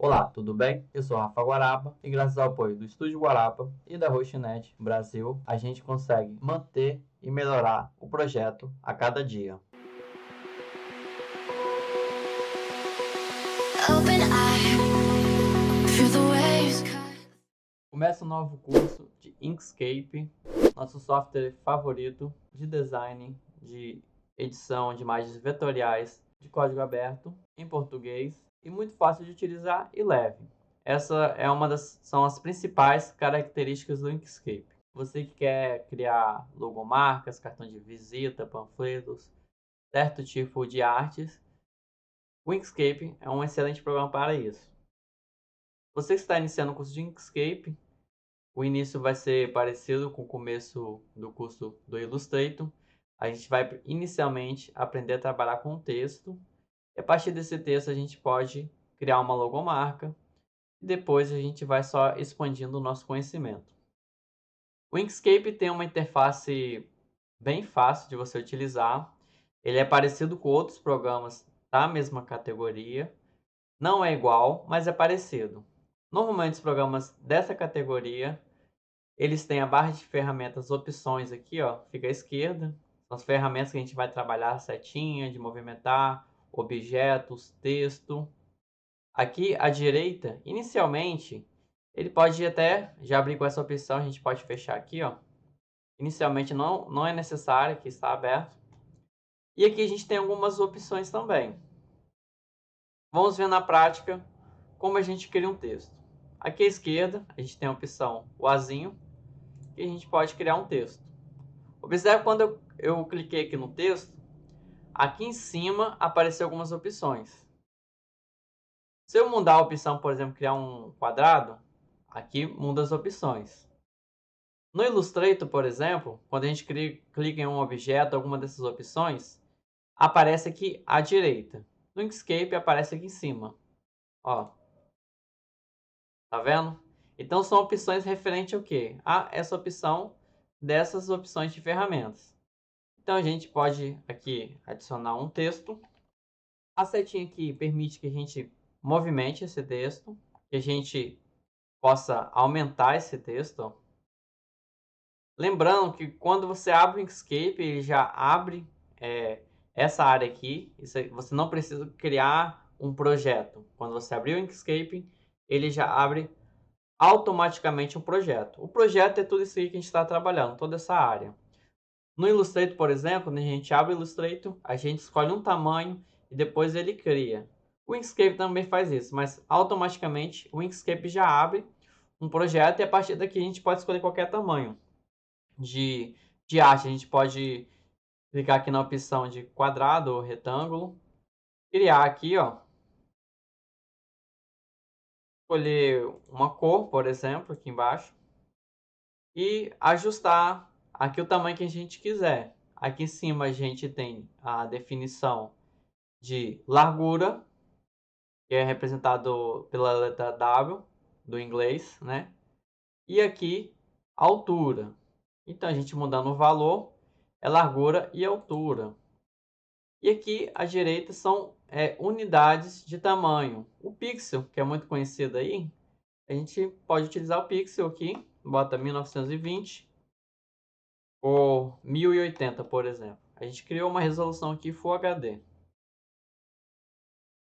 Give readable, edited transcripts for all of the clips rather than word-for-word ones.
Olá, tudo bem? Eu sou Rafa Guarapa e graças ao apoio do Estúdio Guarapa e da Hostnet Brasil, a gente consegue manter e melhorar o projeto a cada dia. Começa um novo curso de Inkscape, nosso software favorito de design, de edição de imagens vetoriais de código aberto em português e muito fácil de utilizar e leve. Essa é são as principais características do Inkscape. Você que quer criar logomarcas, cartão de visita, panfletos, certo tipo de artes, o Inkscape é um excelente programa para isso. Você que está iniciando o curso de Inkscape, o início vai ser parecido com o começo do curso do Illustrator. A gente vai inicialmente aprender a trabalhar com texto. E a partir desse texto a gente pode criar uma logomarca. E depois a gente vai só expandindo o nosso conhecimento. O Inkscape tem uma interface bem fácil de você utilizar. Ele é parecido com outros programas da mesma categoria. Não é igual, mas é parecido. Normalmente os programas dessa categoria eles têm a barra de ferramentas, opções aqui, ó, fica à esquerda. São as ferramentas que a gente vai trabalhar, setinha, de movimentar, objetos, texto. Aqui à direita, inicialmente, ele pode até já abrir com essa opção, a gente pode fechar aqui, ó. Inicialmente não é necessário, que está aberto. E aqui a gente tem algumas opções também. Vamos ver na prática como a gente cria um texto. Aqui à esquerda, a gente tem a opção o azinho, que a gente pode criar um texto. Observe quando eu cliquei aqui no texto, aqui em cima apareceu algumas opções. Se eu mudar a opção, por exemplo, criar um quadrado, aqui muda as opções. No Illustrator, por exemplo, quando a gente clica em um objeto, alguma dessas opções, aparece aqui à direita. No Inkscape aparece aqui em cima. Ó, tá vendo? Então são opções referentes ao quê? A essa opção dessas opções de ferramentas. Então a gente pode aqui adicionar um texto. A setinha aqui permite que a gente movimente esse texto, que a gente possa aumentar esse texto. Lembrando que quando você abre o Inkscape, ele já abre essa área aqui. Você não precisa criar um projeto. Quando você abrir o Inkscape, ele já abre automaticamente um projeto. O projeto é tudo isso aí que a gente está trabalhando, toda essa área. No Illustrator, por exemplo, quando a gente abre o Illustrator, a gente escolhe um tamanho e depois ele cria. O Inkscape também faz isso, mas automaticamente o Inkscape já abre um projeto e a partir daqui a gente pode escolher qualquer tamanho de, de arte. A gente pode clicar aqui na opção de quadrado ou retângulo, criar aqui, ó, escolher uma cor, por exemplo, aqui embaixo, e ajustar aqui o tamanho que a gente quiser. Aqui em cima a gente tem a definição de largura, que é representado pela letra W do inglês, né? E aqui altura. Então a gente mudando o valor é largura e altura. E aqui à direita são unidades de tamanho. O pixel, que é muito conhecido aí, a gente pode utilizar o pixel aqui, bota 1920 ou 1080, por exemplo. A gente criou uma resolução aqui Full HD.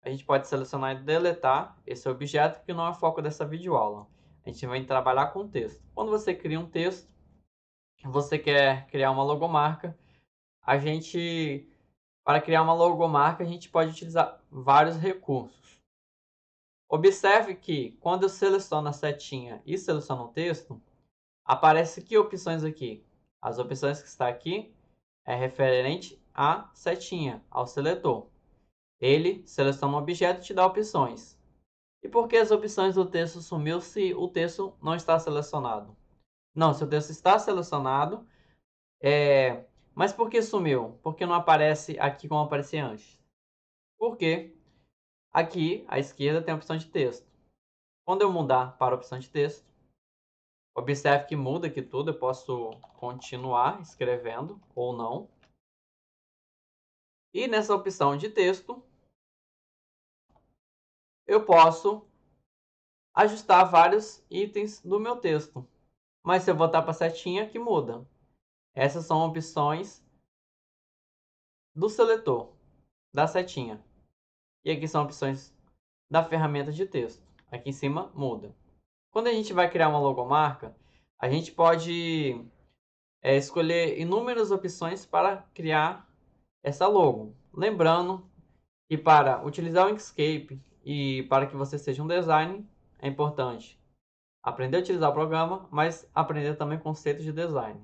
A gente pode selecionar e deletar esse objeto, que não é o foco dessa videoaula. A gente vai trabalhar com texto. Quando você cria um texto, você quer criar uma logomarca, para criar uma logomarca, a gente pode utilizar vários recursos. Observe que quando eu seleciono a setinha e seleciono o texto, aparece que opções aqui? As opções que está aqui é referente à setinha, ao seletor. Ele seleciona um objeto e te dá opções. E por que as opções do texto sumiu se o texto não está selecionado? Não, se o texto está selecionado, mas por que sumiu? Porque não aparece aqui como aparecia antes. Porque aqui à esquerda tem a opção de texto. Quando eu mudar para a opção de texto, observe que muda aqui tudo. Eu posso continuar escrevendo ou não. E nessa opção de texto, eu posso ajustar vários itens do meu texto. Mas se eu voltar para a setinha, que muda. Essas são opções do seletor, da setinha. E aqui são opções da ferramenta de texto. Aqui em cima muda. Quando a gente vai criar uma logomarca, a gente pode escolher inúmeras opções para criar essa logo. Lembrando que para utilizar o Inkscape e para que você seja um designer, é importante aprender a utilizar o programa, mas aprender também conceitos de design.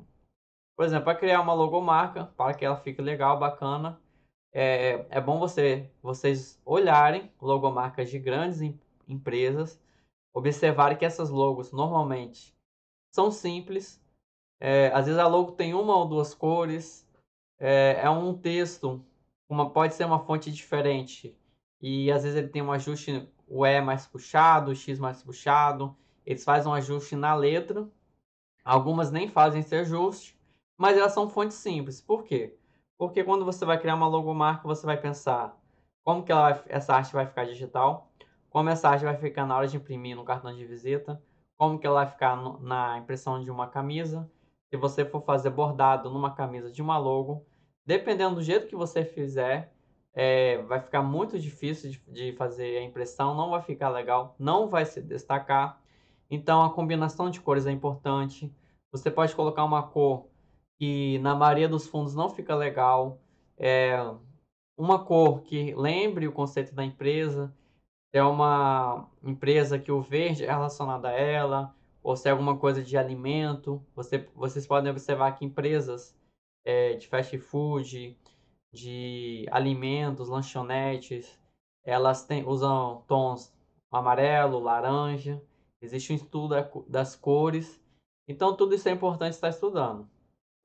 Por exemplo, para criar uma logomarca, para que ela fique legal, bacana, é bom vocês olharem logomarcas de grandes empresas, observarem que essas logos normalmente são simples. Às vezes a logo tem uma ou duas cores, é um texto, pode ser uma fonte diferente, e às vezes ele tem um ajuste, o E mais puxado, o X mais puxado, eles fazem um ajuste na letra, algumas nem fazem esse ajuste, mas elas são fontes simples. Por quê? Porque quando você vai criar uma logomarca, você vai pensar como que essa arte vai ficar digital, como essa arte vai ficar na hora de imprimir no cartão de visita, como que ela vai ficar na impressão de uma camisa, se você for fazer bordado numa camisa de uma logo, dependendo do jeito que você fizer, vai ficar muito difícil de fazer a impressão, não vai ficar legal, não vai se destacar. Então a combinação de cores é importante. Você pode colocar uma cor que na maioria dos fundos não fica legal. É uma cor que lembre o conceito da empresa. Se é uma empresa que o verde é relacionado a ela, ou se é alguma coisa de alimento. Vocês podem observar que empresas de fast food, de alimentos, lanchonetes, elas usam tons amarelo, laranja. Existe um estudo das cores. Então, tudo isso é importante estar estudando.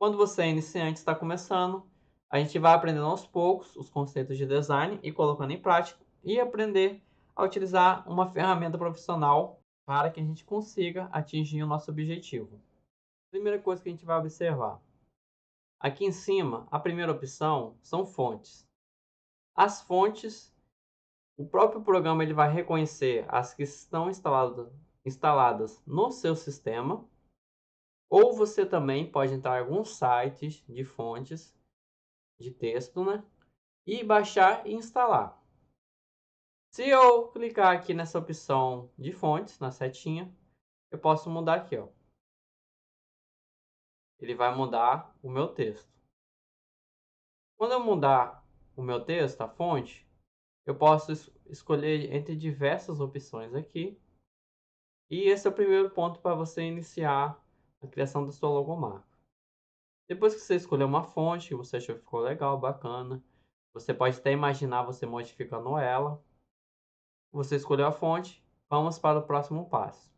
Quando você é iniciante, está começando, a gente vai aprendendo aos poucos os conceitos de design e colocando em prática e aprender a utilizar uma ferramenta profissional para que a gente consiga atingir o nosso objetivo. Primeira coisa que a gente vai observar. Aqui em cima, a primeira opção são fontes. As fontes, o próprio programa ele vai reconhecer as que estão instaladas no seu sistema, ou você também pode entrar em alguns sites de fontes de texto, né? E baixar e instalar. Se eu clicar aqui nessa opção de fontes, na setinha, eu posso mudar aqui, ó. Ele vai mudar o meu texto. Quando eu mudar o meu texto, a fonte, eu posso escolher entre diversas opções aqui. E esse é o primeiro ponto para você iniciar a criação da sua logomarca. Depois que você escolher uma fonte que você achou que ficou legal, bacana, você pode até imaginar você modificando ela. Você escolheu a fonte, vamos para o próximo passo.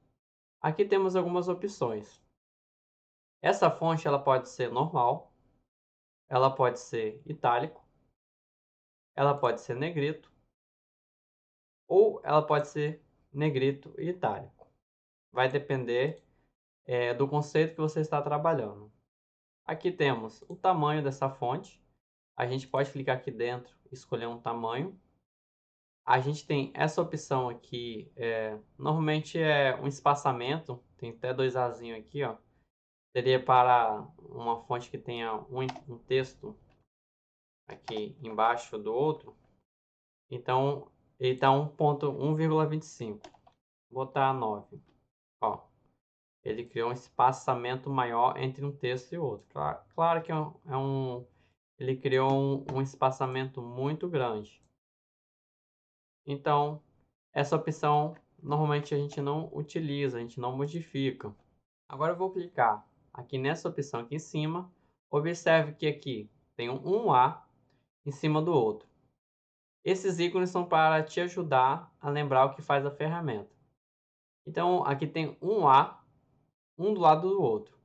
Aqui temos algumas opções. Essa fonte ela pode ser normal, ela pode ser itálico, ela pode ser negrito ou ela pode ser negrito e itálico. Vai depender do conceito que você está trabalhando. Aqui temos o tamanho dessa fonte. A gente pode clicar aqui dentro e escolher um tamanho. A gente tem essa opção aqui, normalmente é um espaçamento, tem até dois azinhos aqui, ó. Seria para uma fonte que tenha um texto aqui embaixo do outro. Então, ele está 1.1,25. Vou botar 9. Ó, ele criou um espaçamento maior entre um texto e outro. Claro que ele criou um espaçamento muito grande. Então, essa opção normalmente a gente não utiliza, a gente não modifica. Agora eu vou clicar aqui nessa opção aqui em cima. Observe que aqui tem um A em cima do outro. Esses ícones são para te ajudar a lembrar o que faz a ferramenta. Então, aqui tem um A, um do lado do outro.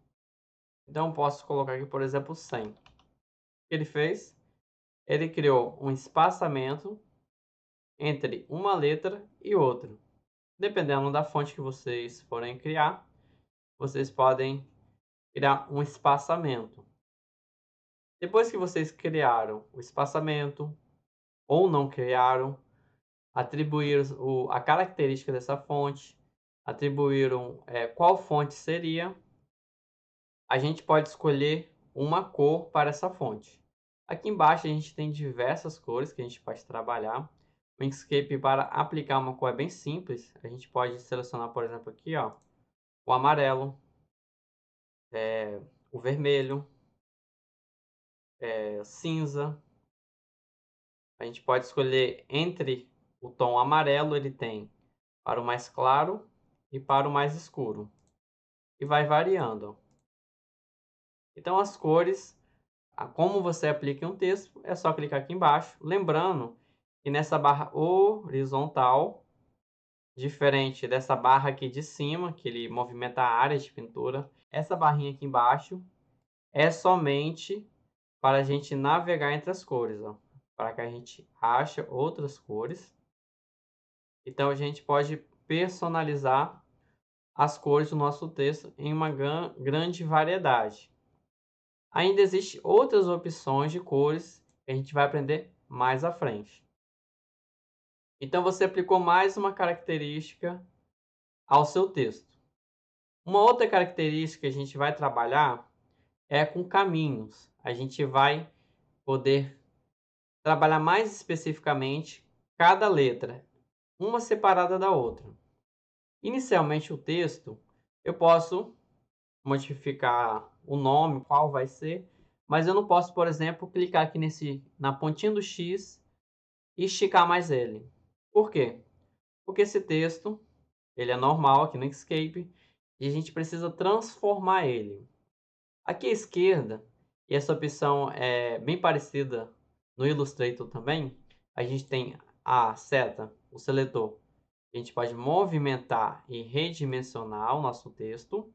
Então, eu posso colocar aqui, por exemplo, 100. O que ele fez? Ele criou um espaçamento entre uma letra e outra. Dependendo da fonte que vocês forem criar, vocês podem criar um espaçamento. Depois que vocês criaram o espaçamento, ou não criaram, atribuir a característica dessa fonte, atribuíram qual fonte seria, a gente pode escolher uma cor para essa fonte. Aqui embaixo a gente tem diversas cores que a gente pode trabalhar. O Inkscape, para aplicar uma cor é bem simples. A gente pode selecionar, por exemplo, aqui, ó, o amarelo, o vermelho, cinza. A gente pode escolher entre o tom amarelo, ele tem para o mais claro e para o mais escuro. E vai variando. Então as cores, como você aplica em um texto, é só clicar aqui embaixo. Lembrando que nessa barra horizontal, diferente dessa barra aqui de cima, que ele movimenta a área de pintura, essa barrinha aqui embaixo é somente para a gente navegar entre as cores, ó, para que a gente ache outras cores. Então a gente pode personalizar as cores do nosso texto em uma grande variedade. Ainda existem outras opções de cores que a gente vai aprender mais à frente. Então você aplicou mais uma característica ao seu texto. Uma outra característica que a gente vai trabalhar é com caminhos. A gente vai poder trabalhar mais especificamente cada letra, uma separada da outra. Inicialmente o texto, eu posso modificar o nome, qual vai ser, mas eu não posso, por exemplo, clicar aqui na pontinha do X e esticar mais ele. Por quê? Porque esse texto, ele é normal aqui no Inkscape e a gente precisa transformar ele. Aqui à esquerda, e essa opção é bem parecida no Illustrator também, a gente tem a seta, o seletor. A gente pode movimentar e redimensionar o nosso texto.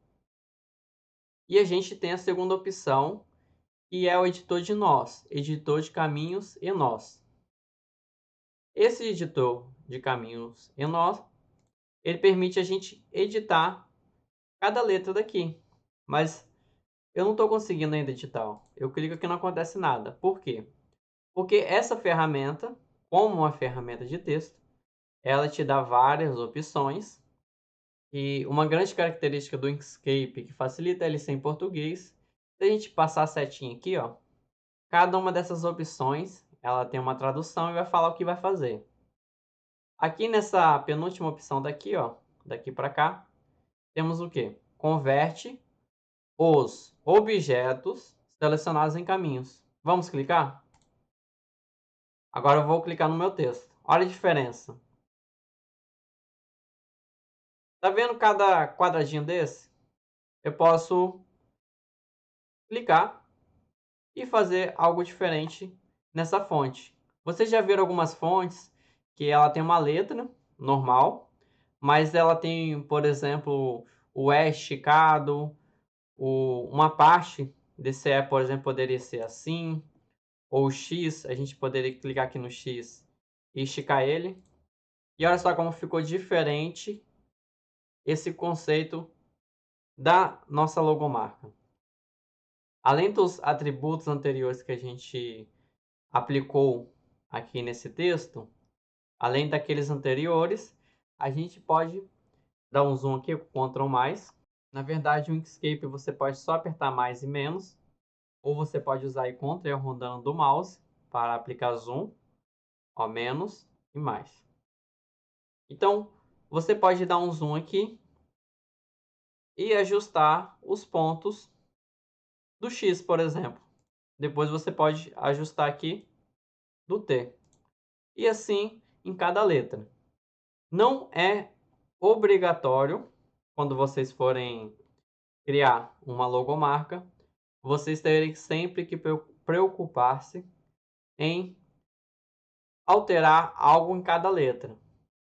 E a gente tem a segunda opção, que é o editor de nós, editor de caminhos e nós. Esse editor de caminhos e nós, ele permite a gente editar cada letra daqui. Mas eu não estou conseguindo ainda editar. Eu clico aqui e não acontece nada. Por quê? Porque essa ferramenta, como uma ferramenta de texto, ela te dá várias opções. E uma grande característica do Inkscape que facilita ele ser em português, se a gente passar a setinha aqui, ó, cada uma dessas opções, ela tem uma tradução e vai falar o que vai fazer. Aqui nessa penúltima opção daqui, ó, daqui para cá, temos o que? Converte os objetos selecionados em caminhos. Vamos clicar? Agora eu vou clicar no meu texto. Olha a diferença. Tá vendo cada quadradinho desse? Eu posso clicar e fazer algo diferente nessa fonte. Vocês já viram algumas fontes que ela tem uma letra normal, mas ela tem, por exemplo, o E esticado, uma parte desse E, por exemplo, poderia ser assim, ou o X, a gente poderia clicar aqui no X e esticar ele. E olha só como ficou diferente esse conceito da nossa logomarca. Além dos atributos anteriores que a gente aplicou aqui nesse texto, além daqueles anteriores, a gente pode dar um zoom aqui com Ctrl+. Na verdade, o Inkscape você pode só apertar mais e menos, ou você pode usar aí Ctrl rondando do mouse para aplicar zoom, ó, menos e mais. Então, você pode dar um zoom aqui e ajustar os pontos do X, por exemplo. Depois você pode ajustar aqui do T. E assim em cada letra. Não é obrigatório, quando vocês forem criar uma logomarca, vocês terem sempre que preocupar-se em alterar algo em cada letra.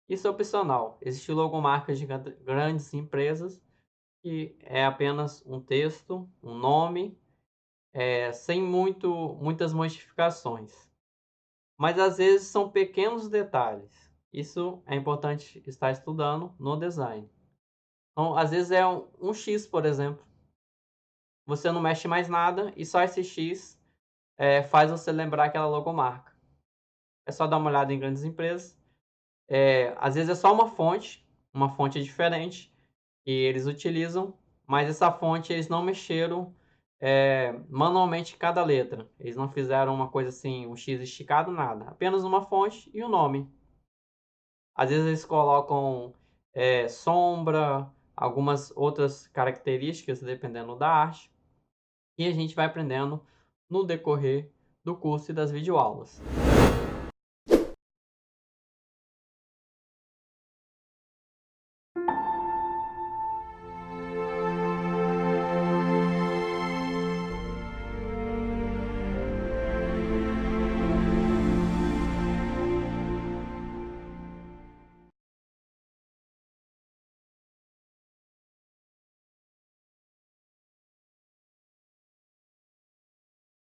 Isso é opcional. Existem logomarcas de grandes empresas que é apenas um texto, um nome, sem muitas modificações. Mas às vezes são pequenos detalhes. Isso é importante estar estudando no design. Então, às vezes é um X, por exemplo. Você não mexe mais nada e só esse X faz você lembrar aquela logomarca. É só dar uma olhada em grandes empresas. Às vezes é só uma fonte, uma fonte diferente que eles utilizam, mas essa fonte eles não mexeram manualmente cada letra. Eles não fizeram uma coisa assim, um X esticado, nada. Apenas uma fonte e o nome. Às vezes eles colocam sombra, algumas outras características, dependendo da arte. E a gente vai aprendendo no decorrer do curso e das videoaulas.